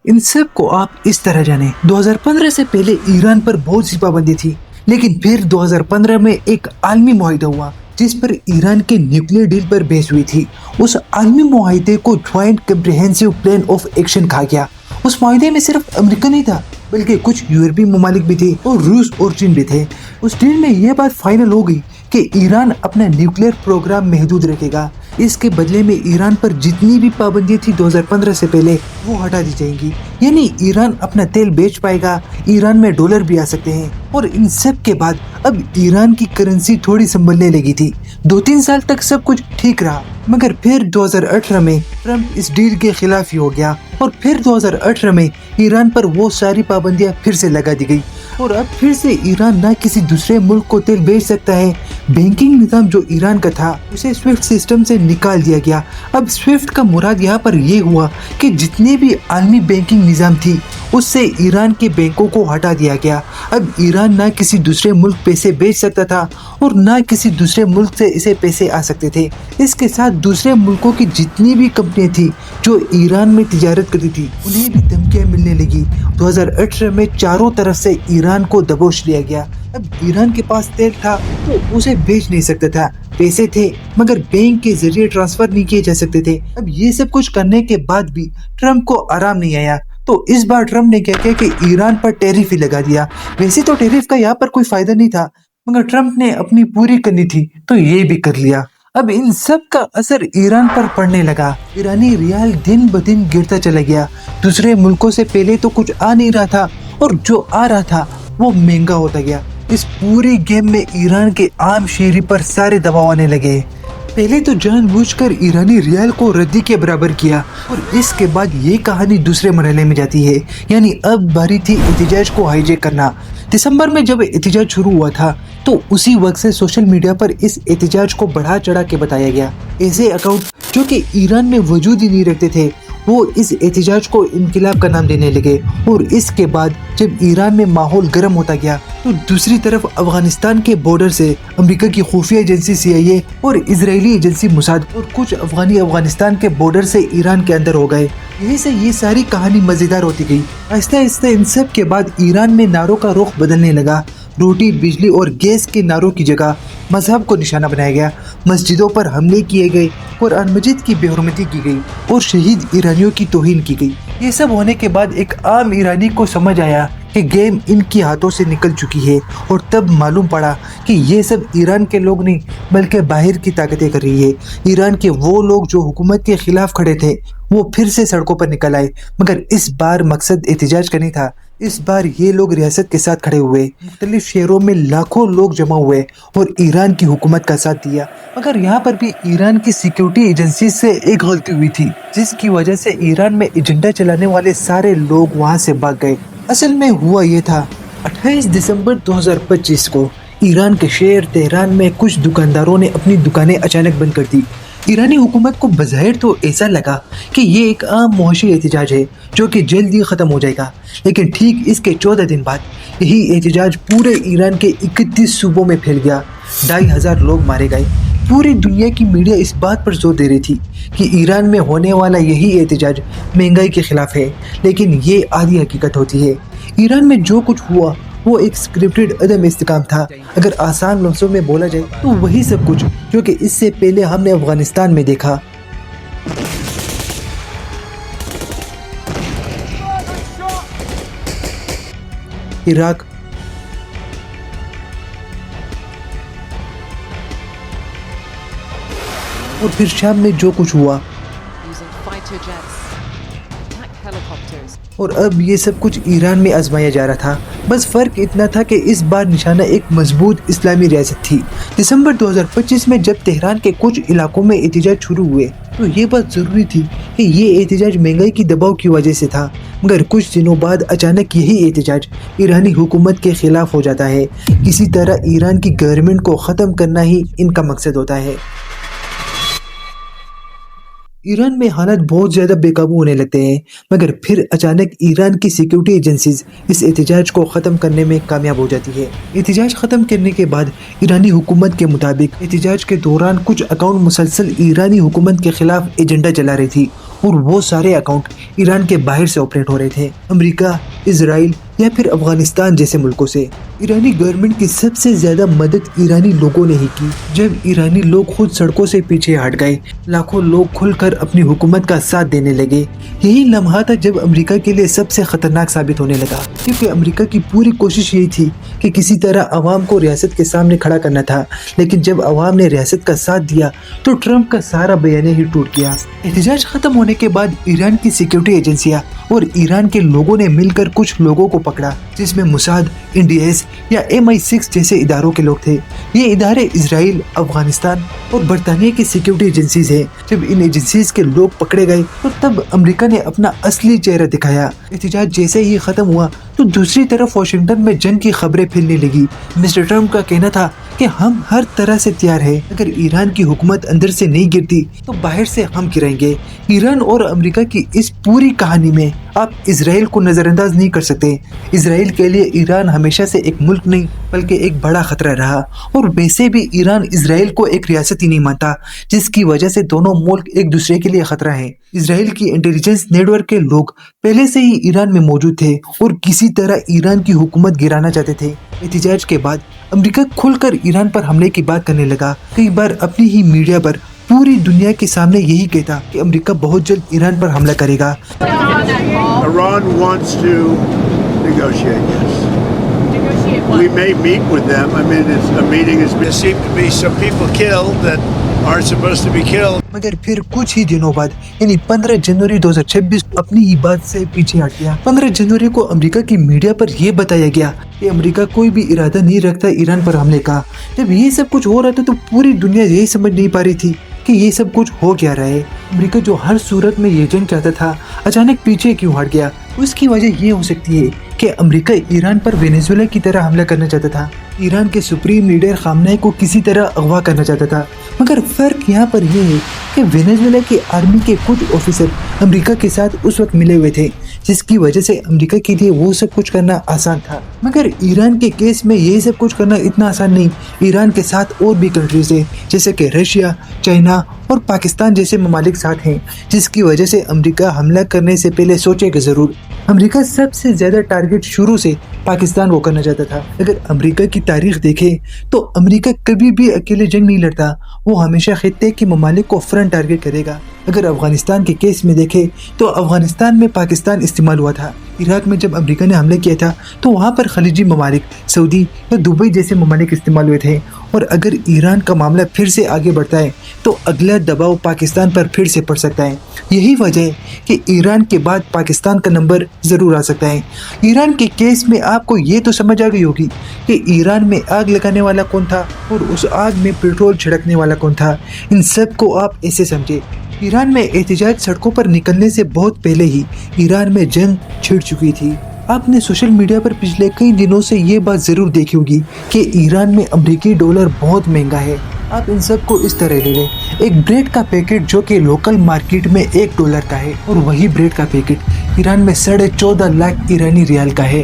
ان سب کو آپ اس طرح جانیں، 2015 سے پہلے ایران پر بہت سی پابندی تھی، لیکن پھر 2015 میں ایک عالمی معاہدہ ہوا جس پر ایران کے نیوکلیئر ڈیل پر بحث ہوئی تھی۔ اس عالمی معاہدے کو joint comprehensive plan of action کہا گیا۔ اس معاہدے میں صرف امریکہ نہیں تھا بلکہ کچھ یورپی ممالک بھی تھے اور روس اور چین بھی تھے۔ اس ڈیل میں یہ بات فائنل ہو گئی کہ ایران اپنا نیوکلیئر پروگرام محدود رکھے گا۔ اس کے بدلے میں ایران پر جتنی بھی پابندی تھی 2015 سے پہلے وہ ہٹا دی جائیں گی، یعنی ایران اپنا تیل بیچ پائے گا، ایران میں ڈالر بھی آ سکتے ہیں۔ اور ان سب کے بعد اب ایران کی کرنسی تھوڑی سنبھلنے لگی تھی۔ 2-3 سال تک سب کچھ ٹھیک رہا، مگر پھر 2018 میں ٹرمپ اس ڈیل کے خلاف ہی ہو گیا اور پھر 2018 میں ایران پر وہ ساری پابندیاں پھر سے لگا دی گئی اور اب پھر سے ایران نہ کسی دوسرے ملک کو تیل بیچ سکتا ہے۔ بینکنگ نظام جو ایران کا تھا اسے سوئفٹ سسٹم سے نکال دیا گیا۔ اب سوئفٹ کا مراد یہاں پر یہ ہوا کہ جتنی بھی عالمی بینکنگ نظام تھی اس سے ایران کے بینکوں کو ہٹا دیا گیا۔ اب ایران نہ کسی دوسرے ملک پیسے بیچ سکتا تھا اور نہ کسی دوسرے ملک سے اسے پیسے آ سکتے تھے۔ اس کے ساتھ دوسرے ملکوں کی جتنی بھی کمپنیاں تھیں جو ایران میں تجارت کرتی تھی انہیں بھی دھمکیاں ملنے لگی۔ 2018 میں چاروں طرف سے ایران کو دبوچ لیا گیا۔ اب ایران کے پاس تیل تھا تو اسے بیچ نہیں سکتا تھا، پیسے تھے مگر بینک کے ذریعے ٹرانسفر نہیں کیے جا سکتے تھے۔ اب یہ سب کچھ کرنے کے بعد بھی ٹرمپ کو آرام نہیں آیا، تو اس بار ٹرمپ نے کیا کیا کہ ایران پر ٹیرف ہی لگا دیا۔ ویسے تو ٹیرف کا یہاں پر کوئی فائدہ نہیں تھا، مگر ٹرمپ نے اپنی پوری کرنی تھی تو یہ بھی کر لیا۔ اب ان سب کا اثر ایران پر پڑنے لگا۔ ایرانی ریال دن بدن گرتا چلا گیا۔ دوسرے ملکوں سے پہلے تو کچھ آ نہیں رہا تھا اور جو آ رہا تھا وہ مہنگا ہوتا گیا۔ اس پوری گیم میں ایران کے عام شہری پر سارے دباؤ آنے لگے۔ پہلے تو جان بوجھ کر ایرانی ریال کو ردی کے برابر کیا اور اس کے بعد یہ کہانی دوسرے مرحلے میں جاتی ہے، یعنی اب باری تھی احتجاج کو ہائی جیک کرنا۔ دسمبر میں جب احتجاج شروع ہوا تھا تو اسی وقت سے سوشل میڈیا پر اس احتجاج کو بڑھا چڑھا کے بتایا گیا۔ ایسے اکاؤنٹ جو کہ ایران میں وجود ہی نہیں رکھتے تھے وہ اس احتجاج کو انقلاب کا نام دینے لگے۔ اور اس کے بعد جب ایران میں ماحول گرم ہوتا گیا تو دوسری طرف افغانستان کے بارڈر سے امریکہ کی خفیہ ایجنسی CIA اور اسرائیلی ایجنسی موساد اور کچھ افغانی افغانستان کے بارڈر سے ایران کے اندر ہو گئے۔ یہیں سے یہ ساری کہانی مزیدار ہوتی گئی۔ آہستہ آہستہ ان سب کے بعد ایران میں نعروں کا رخ بدلنے لگا۔ روٹی، بجلی اور گیس کے نعروں کی جگہ مذہب کو نشانہ بنایا گیا، مسجدوں پر حملے کیے گئے، قرآن مجید کی بے حرمتی کی گئی اور شہید ایرانیوں کی توہین کی گئی۔ یہ سب ہونے کے بعد ایک عام ایرانی کو سمجھ آیا کہ گیم ان کی ہاتھوں سے نکل چکی ہے اور تب معلوم پڑا کہ یہ سب ایران کے لوگ نہیں بلکہ باہر کی طاقتیں کر رہی ہے۔ ایران کے وہ لوگ جو حکومت کے خلاف کھڑے تھے وہ پھر سے سڑکوں پر نکل آئے، مگر اس بار مقصد احتجاج کا نہیں تھا۔ اس بار یہ لوگ ریاست کے ساتھ کھڑے ہوئے، مختلف شہروں میں لاکھوں لوگ جمع ہوئے اور ایران کی حکومت کا ساتھ دیا۔ مگر یہاں پر بھی ایران کی سیکیورٹی ایجنسی سے ایک غلطی ہوئی تھی جس کی وجہ سے ایران میں ایجنڈا چلانے والے سارے لوگ وہاں سے بھاگ گئے۔ اصل میں ہوا یہ تھا، 28 دسمبر 2025 کو ایران کے شہر تہران میں کچھ دکانداروں نے اپنی دکانیں اچانک بند کر دی۔ ایرانی حکومت کو بظاہر تو ایسا لگا کہ یہ ایک عام معاشی احتجاج ہے جو کہ جلد ہی ختم ہو جائے گا، لیکن ٹھیک اس کے 14 دن بعد یہی احتجاج پورے ایران کے 31 صوبوں میں پھیل گیا۔ 2500 لوگ مارے گئے۔ پوری دنیا کی میڈیا اس بات پر زور دے رہی تھی کہ ایران میں ہونے والا یہی احتجاج مہنگائی کے خلاف ہے، لیکن یہ آدھی حقیقت ہوتی ہے۔ ایران میں جو کچھ ہوا وہ ایک سکرپٹڈ عدم استحکام تھا۔ اگر آسان لفظوں میں بولا جائے تو وہی سب کچھ جو کہ اس سے پہلے ہم نے افغانستان میں دیکھا۔ عراق، اور پھر شام میں جو کچھ ہوا، اور اب یہ سب کچھ ایران میں آزمایا جا رہا تھا۔ بس فرق اتنا تھا کہ اس بار نشانہ ایک مضبوط اسلامی ریاست تھی۔ دسمبر 2025 میں جب تہران کے کچھ علاقوں میں احتجاج شروع ہوئے تو یہ بات ضروری تھی کہ یہ احتجاج مہنگائی کی دباؤ کی وجہ سے تھا، مگر کچھ دنوں بعد اچانک یہی احتجاج ایرانی حکومت کے خلاف ہو جاتا ہے۔ کسی طرح ایران کی گورنمنٹ کو ختم کرنا ہی ان کا مقصد ہوتا ہے۔ ایران میں حالات بہت زیادہ بے قابو ہونے لگتے ہیں، مگر پھر اچانک ایران کی سیکیورٹی ایجنسیز اس احتجاج کو ختم کرنے میں کامیاب ہو جاتی ہے۔ احتجاج ختم کرنے کے بعد ایرانی حکومت کے مطابق احتجاج کے دوران کچھ اکاؤنٹ مسلسل ایرانی حکومت کے خلاف ایجنڈا چلا رہی تھی اور وہ سارے اکاؤنٹ ایران کے باہر سے آپریٹ ہو رہے تھے، امریکہ، اسرائیل یا پھر افغانستان جیسے ملکوں سے۔ ایرانی گورنمنٹ کی سب سے زیادہ مدد ایرانی لوگوں نے ہی کی۔ جب ایرانی لوگ خود سڑکوں سے پیچھے ہٹ گئے، لاکھوں لوگ کھل کر اپنی حکومت کا ساتھ دینے لگے۔ یہی لمحہ تھا جب امریکہ کے لیے سب سے خطرناک ثابت ہونے لگا، کیونکہ امریکہ کی پوری کوشش یہی تھی کہ کسی طرح عوام کو ریاست کے سامنے کھڑا کرنا تھا، لیکن جب عوام نے ریاست کا ساتھ دیا تو ٹرمپ کا سارا بیانیہ ہی ٹوٹ گیا۔ احتجاج ختم ہونے کے بعد ایران کی سیکیورٹی ایجنسیاں اور ایران کے لوگوں نے مل کر کچھ لوگوں کو پکڑا، جس میں موساد، NDS یا MI6 جیسے اداروں کے لوگ تھے۔ یہ ادارے اسرائیل، افغانستان اور برطانیہ کی سیکیورٹی ایجنسیز ہیں۔ جب ان ایجنسیز کے لوگ پکڑے گئے تو تب امریکہ نے اپنا اصلی چہرہ دکھایا۔ احتجاج جیسے ہی ختم ہوا تو دوسری طرف واشنگٹن میں جنگ کی خبریں پھیلنے لگی۔ مسٹر ٹرمپ کا کہنا تھا کہ ہم ہر طرح سے تیار ہیں، اگر ایران کی حکومت اندر سے نہیں گرتی تو باہر سے ہم گرائیں گے۔ ایران اور امریکہ کی اس پوری کہانی میں آپ اسرائیل کو نظر انداز نہیں کر سکتے۔ اسرائیل کے لیے ایران ہمیشہ سے ایک ملک نہیں بلکہ ایک بڑا خطرہ رہا، اور ویسے بھی ایران اسرائیل کو ایک ریاست ہی نہیں مانتا، جس کی وجہ سے دونوں ملک ایک دوسرے کے لیے خطرہ ہیں۔ اسرائیل کی انٹیلیجنس نیٹ ورک کے لوگ پہلے سے ہی ایران میں موجود تھے اور کسی طرح ایران کی حکومت گرانا چاہتے تھے۔ احتجاج کے بعد امریکہ کھل کر ایران پر حملے کی بات کرنے لگا، کئی بار اپنی ہی میڈیا پر پوری دنیا کے سامنے یہی کہتا کہ امریکہ بہت جلد ایران پر حملہ کرے گا۔ Iran wants to negotiate, yes. We may meet with them. I mean, a meeting is. There seem to be some people killed that aren't supposed to be killed. مگر پھر کچھ ہی دنوں بعد یعنی 15 جنوری 2026 اپنی ہی بات سے پیچھے ہٹ گیا۔ 15 جنوری کو امریکہ کی میڈیا پر یہ بتایا گیا کہ امریکہ کوئی بھی ارادہ نہیں رکھتا ایران پر حملے کا۔ جب یہ سب کچھ ہو رہا تھا تو پوری دنیا یہی سمجھ نہیں پا رہی تھی کہ یہ سب کچھ ہو کیا رہا ہے۔ امریکہ جو ہر صورت میں یہ جنگ چاہتا تھا اچانک پیچھے کیوں ہٹ گیا؟ اس کی وجہ یہ ہو سکتی ہے کہ امریکہ ایران پر وینیزویلا کی طرح حملہ کرنا چاہتا تھا، ایران کے سپریم لیڈر خامنہ کو کسی طرح اغوا کرنا چاہتا تھا۔ مگر فرق یہاں پر یہ ہے کہ وینیزویلا کی آرمی کے کچھ آفیسر امریکہ کے ساتھ اس وقت ملے ہوئے تھے، جس کی وجہ سے امریکہ کے لیے وہ سب کچھ کرنا آسان تھا۔ مگر ایران کے کیس میں یہ سب کچھ کرنا اتنا آسان نہیں۔ ایران کے ساتھ اور بھی کنٹریز ہیں جیسے کہ رشیا، چائنا اور پاکستان جیسے ممالک ساتھ ہیں، جس کی وجہ سے امریکہ حملہ کرنے سے پہلے سوچے گا ضرور۔ امریکہ سب سے زیادہ ٹارگٹ شروع سے پاکستان کو کرنا چاہتا تھا۔ اگر امریکہ کی تاریخ دیکھے تو امریکہ کبھی بھی اکیلے جنگ نہیں لڑتا، وہ ہمیشہ خطے کے ممالک کو فرنٹ ٹارگٹ کرے گا۔ اگر افغانستان کے کیس میں دیکھے تو افغانستان میں پاکستان استعمال ہوا تھا۔ عراق میں جب امریکہ نے حملہ کیا تھا تو وہاں پر خلیجی ممالک، سعودی یا دبئی جیسے ممالک استعمال ہوئے تھے۔ اور اگر ایران کا معاملہ پھر سے آگے بڑھتا ہے تو اگلا دباؤ پاکستان پر پھر سے پڑ سکتا ہے۔ یہی وجہ ہے کہ ایران کے بعد پاکستان کا نمبر ضرور آ سکتا ہے۔ ایران کے کیس میں آپ کو یہ تو سمجھ آ گئی ہوگی کہ ایران میں آگ لگانے والا کون تھا اور اس آگ میں پیٹرول چھڑکنے والا کون تھا۔ ان سب کو آپ ایسے سمجھے۔ ایران میں احتجاج سڑکوں پر نکلنے سے بہت پہلے ہی ایران میں جنگ چھڑ چکی تھی۔ آپ نے سوشل میڈیا پر پچھلے کئی دنوں سے یہ بات ضرور دیکھی ہوگی کہ ایران میں امریکی ڈالر بہت مہنگا ہے۔ آپ ان سب کو اس طرح لے لیں، ایک بریڈ کا پیکٹ جو کہ لوکل مارکیٹ میں $1 کا ہے، اور وہی بریڈ کا پیکٹ ایران میں 14.5 لاکھ ایرانی ریال کا ہے۔